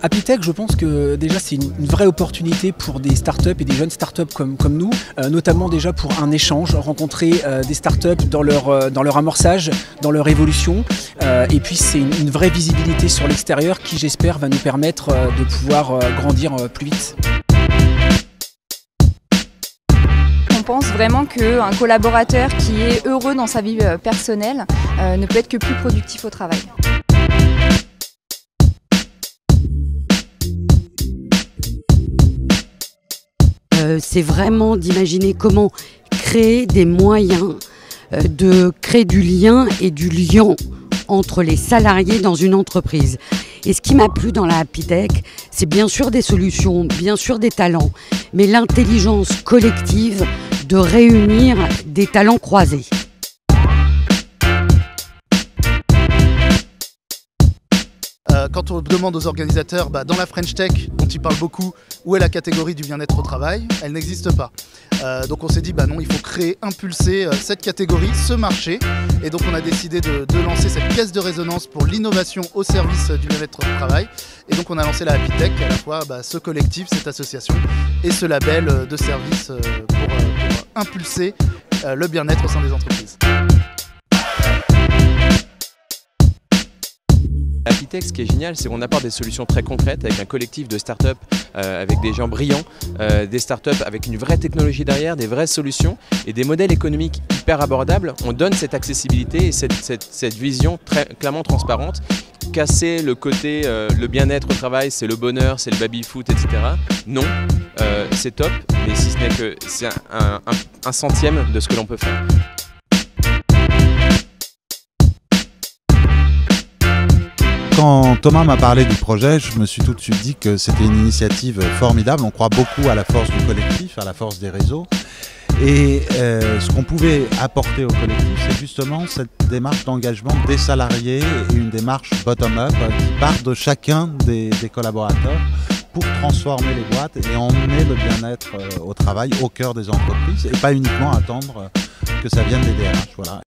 Apitech, je pense que déjà c'est une vraie opportunité pour des startups et des jeunes startups comme nous, notamment déjà pour un échange, rencontrer des startups dans leur amorçage, dans leur évolution, et puis c'est une vraie visibilité sur l'extérieur qui, j'espère, va nous permettre de pouvoir grandir plus vite. On pense vraiment qu'un collaborateur qui est heureux dans sa vie personnelle ne peut être que plus productif au travail. C'est vraiment d'imaginer comment créer des moyens de créer du lien et du lien entre les salariés dans une entreprise. Et ce qui m'a plu dans la Apitech, c'est bien sûr des solutions, bien sûr des talents, mais l'intelligence collective de réunir des talents croisés. Quand on demande aux organisateurs, dans la French Tech, dont ils parlent beaucoup, où est la catégorie du bien-être au travail, elle n'existe pas. Donc on s'est dit, non, il faut créer, impulser cette catégorie, ce marché. Et donc on a décidé de lancer cette caisse de résonance pour l'innovation au service du bien-être au travail. Et donc on a lancé la Apitech, à la fois ce collectif, cette association, et ce label de service pour impulser le bien-être au sein des entreprises. Apitech, ce qui est génial, c'est qu'on apporte des solutions très concrètes avec un collectif de start-up, avec des gens brillants, des start-up avec une vraie technologie derrière, des vraies solutions et des modèles économiques hyper abordables. On donne cette accessibilité et cette vision très clairement transparente. Casser le côté le bien-être au travail, c'est le bonheur, c'est le baby-foot, etc. Non, c'est top, mais si ce n'est que c'est un centième de ce que l'on peut faire. Quand Thomas m'a parlé du projet, je me suis tout de suite dit que c'était une initiative formidable. On croit beaucoup à la force du collectif, à la force des réseaux. Et ce qu'on pouvait apporter au collectif, c'est justement cette démarche d'engagement des salariés et une démarche bottom-up qui part de chacun des collaborateurs pour transformer les boîtes et emmener le bien-être au travail au cœur des entreprises et pas uniquement attendre que ça vienne des DRH. Voilà.